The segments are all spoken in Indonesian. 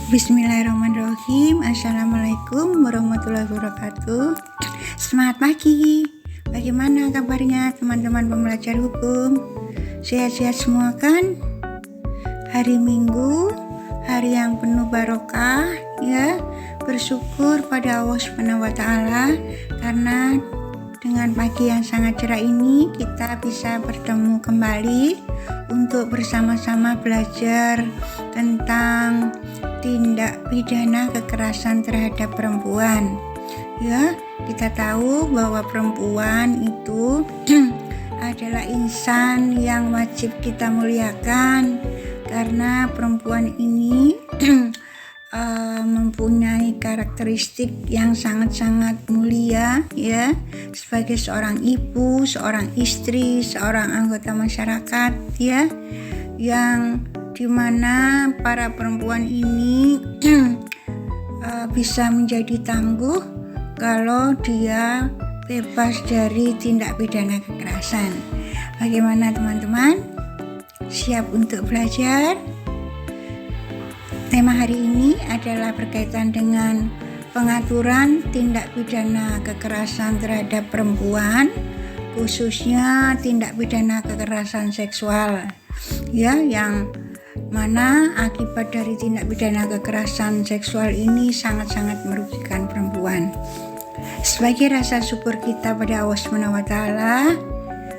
Bismillahirrahmanirrahim. Assalamualaikum warahmatullahi wabarakatuh. Selamat pagi. Bagaimana kabarnya teman-teman pembelajar hukum? Sehat-sehat semua kan? Hari Minggu, hari yang penuh barokah ya. Bersyukur pada Allah Subhanahu wa taala karena dengan pagi yang sangat cerah ini kita bisa bertemu kembali untuk bersama-sama belajar tentang tindak pidana kekerasan terhadap perempuan. Ya, kita tahu bahwa perempuan itu adalah insan yang wajib kita muliakan karena perempuan ini mempunyai karakteristik yang sangat-sangat mulia ya, sebagai seorang ibu, seorang istri, seorang anggota masyarakat ya, yang dimana para perempuan ini bisa menjadi tangguh kalau dia bebas dari tindak pidana kekerasan. Bagaimana teman-teman? Siap untuk belajar? Tema hari ini adalah berkaitan dengan pengaturan tindak pidana kekerasan terhadap perempuan, khususnya tindak pidana kekerasan seksual ya, yang mana akibat dari tindak pidana kekerasan seksual ini sangat-sangat merugikan perempuan. Sebagai rasa syukur kita pada Allah Subhanahu wa taala,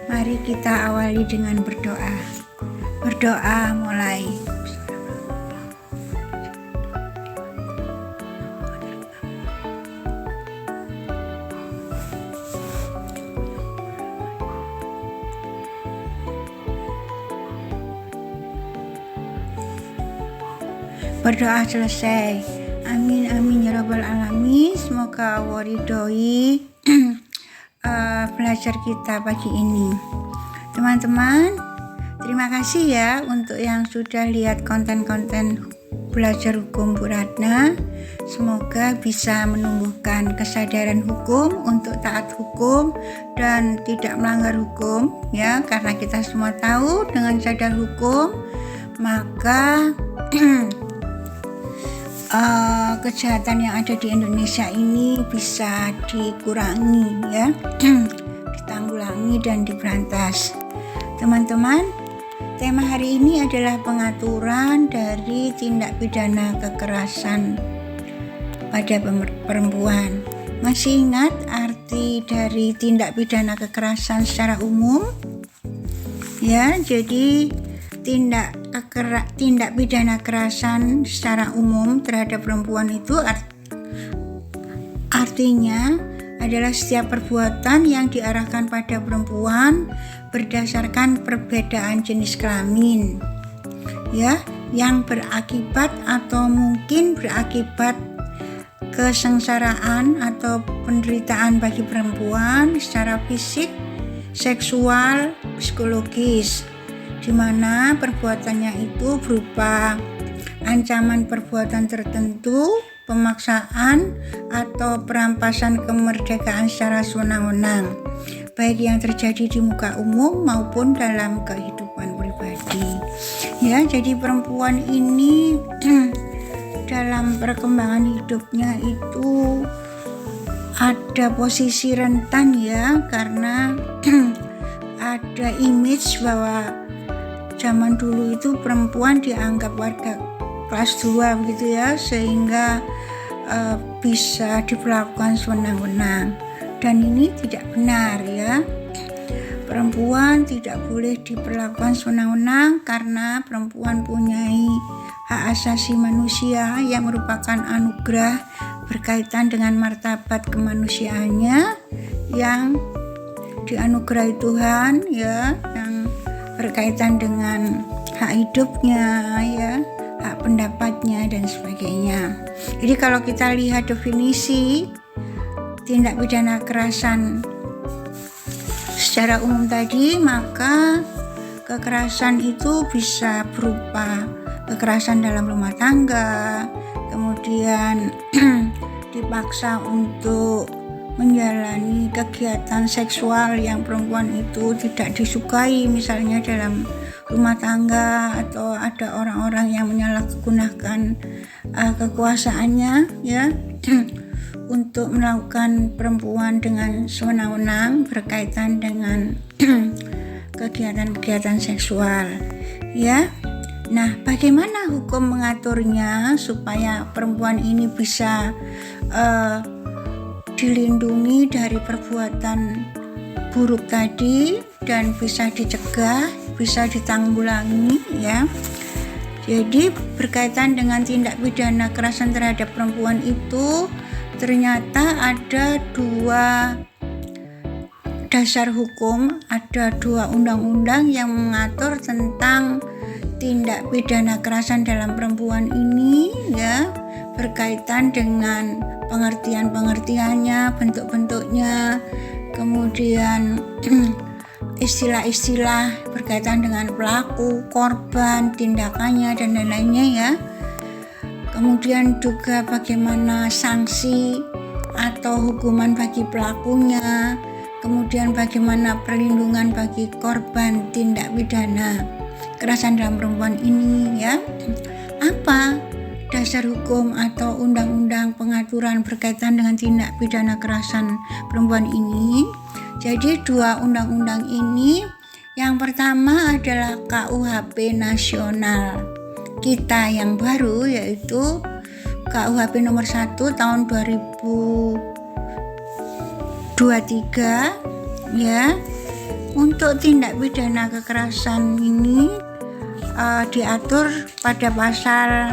mari kita awali dengan berdoa. Berdoa mulai. Berdoa selesai. Amin amin ya rabbal alamin. Semoga Allah ridhoi belajar kita pagi ini. Teman-teman, terima kasih ya untuk yang sudah lihat konten-konten belajar hukum Bu Ratna. Semoga bisa menumbuhkan kesadaran hukum untuk taat hukum dan tidak melanggar hukum ya, karena kita semua tahu dengan sadar hukum maka kejahatan yang ada di Indonesia ini bisa dikurangi ya, ditanggulangi dan diberantas. Teman-teman, tema hari ini adalah pengaturan dari tindak pidana kekerasan pada perempuan. Masih ingat arti dari tindak pidana kekerasan secara umum? Ya, jadi tindak pidana kekerasan secara umum terhadap perempuan itu artinya adalah setiap perbuatan yang diarahkan pada perempuan berdasarkan perbedaan jenis kelamin ya, yang berakibat atau mungkin berakibat kesengsaraan atau penderitaan bagi perempuan secara fisik, seksual, psikologis, di mana perbuatannya itu berupa ancaman perbuatan tertentu, pemaksaan atau perampasan kemerdekaan secara sewenang-wenang, baik yang terjadi di muka umum maupun dalam kehidupan pribadi. Ya, jadi perempuan ini dalam perkembangan hidupnya itu ada posisi rentan ya, karena ada image bahwa zaman dulu itu perempuan dianggap warga kelas 2 begitu ya, sehingga bisa diperlakukan sewenang-wenang, dan ini tidak benar ya. Perempuan tidak boleh diperlakukan sewenang-wenang karena perempuan punyai hak asasi manusia yang merupakan anugerah berkaitan dengan martabat kemanusiaannya yang dianugerahi Tuhan ya, yang berkaitan dengan hak hidupnya ya, hak pendapatnya dan sebagainya. Jadi kalau kita lihat definisi tindak pidana kekerasan secara umum tadi, maka kekerasan itu bisa berupa kekerasan dalam rumah tangga, kemudian dipaksa untuk menjalani kegiatan seksual yang perempuan itu tidak disukai, misalnya dalam rumah tangga atau ada orang-orang yang menyalahgunakan kekuasaannya ya untuk melakukan perempuan dengan sewenang-wenang berkaitan dengan kegiatan-kegiatan seksual ya. Nah, bagaimana hukum mengaturnya supaya perempuan ini bisa dilindungi dari perbuatan buruk tadi dan bisa dicegah, bisa ditanggulangi ya. Jadi berkaitan dengan tindak pidana kekerasan terhadap perempuan itu ternyata ada 2 dasar hukum, ada 2 undang-undang yang mengatur tentang tindak pidana kekerasan dalam perempuan ini ya, berkaitan dengan pengertian-pengertiannya, bentuk-bentuknya, kemudian istilah-istilah berkaitan dengan pelaku, korban, tindakannya dan lain-lainnya ya. Kemudian juga bagaimana sanksi atau hukuman bagi pelakunya, kemudian bagaimana perlindungan bagi korban tindak pidana kekerasan dalam perempuan ini ya. Apa dasar hukum atau undang-undang pengaturan berkaitan dengan tindak pidana kekerasan perempuan ini? Jadi 2 undang-undang ini, yang pertama adalah KUHP nasional kita yang baru, yaitu KUHP nomor 1 tahun 2023 ya. Untuk tindak pidana kekerasan ini diatur pada pasal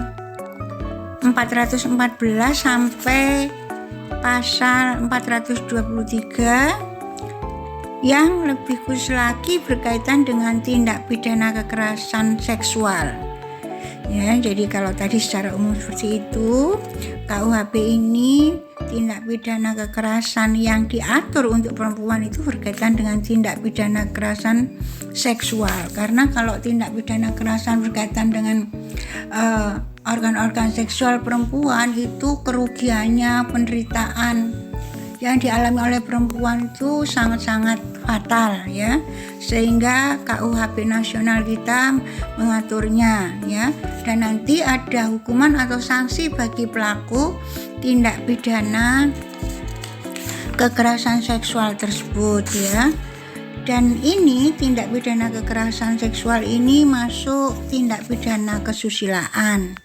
414 sampai pasal 423 yang lebih khusus lagi berkaitan dengan tindak pidana kekerasan seksual. Ya, jadi kalau tadi secara umum seperti itu, KUHP ini tindak pidana kekerasan yang diatur untuk perempuan itu berkaitan dengan tindak pidana kekerasan seksual. Karena kalau tindak pidana kekerasan berkaitan dengan organ-organ seksual perempuan itu kerugiannya, penderitaan yang dialami oleh perempuan itu sangat-sangat fatal ya, sehingga KUHP nasional kita mengaturnya ya. Dan nanti ada hukuman atau sanksi bagi pelaku tindak pidana kekerasan seksual tersebut ya. Dan ini tindak pidana kekerasan seksual ini masuk tindak pidana kesusilaan.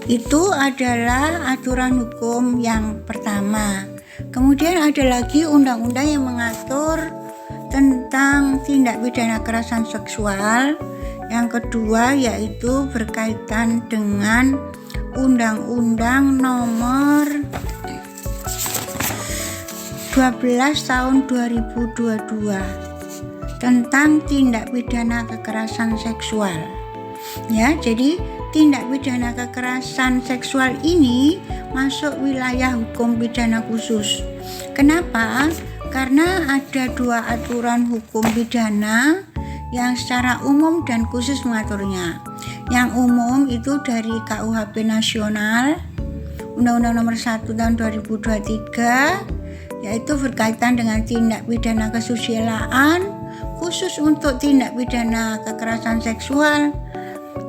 Itu adalah aturan hukum yang pertama. Kemudian ada lagi undang-undang yang mengatur tentang tindak pidana kekerasan seksual. Yang kedua yaitu berkaitan dengan Undang-Undang nomor 12 tahun 2022 tentang tindak pidana kekerasan seksual. Ya, jadi tindak pidana kekerasan seksual ini masuk wilayah hukum pidana khusus. Kenapa? Karena ada 2 aturan hukum pidana yang secara umum dan khusus mengaturnya. Yang umum itu dari KUHP nasional, Undang-Undang nomor 1 tahun 2023, yaitu berkaitan dengan tindak pidana kesusilaan, khusus untuk tindak pidana kekerasan seksual.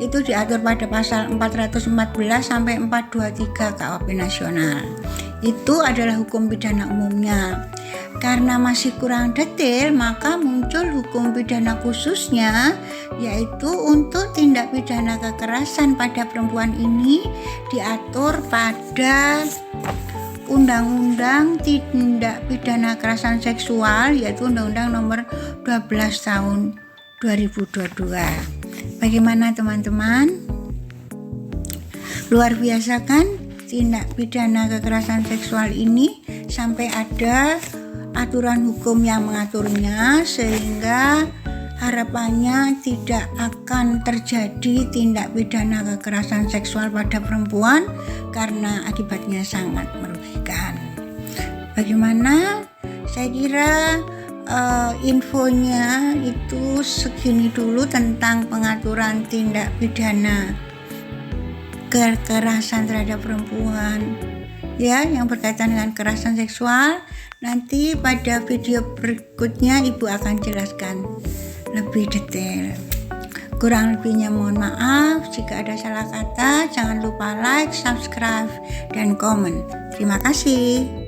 Itu diatur pada pasal 414 sampai 423 KUHP nasional. Itu adalah hukum pidana umumnya. Karena masih kurang detail, maka muncul hukum pidana khususnya, yaitu untuk tindak pidana kekerasan pada perempuan ini diatur pada Undang-Undang Tindak Pidana Kekerasan Seksual, yaitu Undang-Undang nomor 12 tahun 2022. Bagaimana teman-teman? Luar biasa kan tindak pidana kekerasan seksual ini, sampai ada aturan hukum yang mengaturnya, sehingga harapannya tidak akan terjadi tindak pidana kekerasan seksual pada perempuan karena akibatnya sangat merugikan. Bagaimana? Saya kira infonya itu segini dulu tentang pengaturan tindak pidana kekerasan terhadap perempuan ya, yang berkaitan dengan kekerasan seksual. Nanti pada video berikutnya Ibu akan jelaskan lebih detail. Kurang lebihnya mohon maaf. Jika ada salah kata, jangan lupa like, subscribe, dan komen. Terima kasih.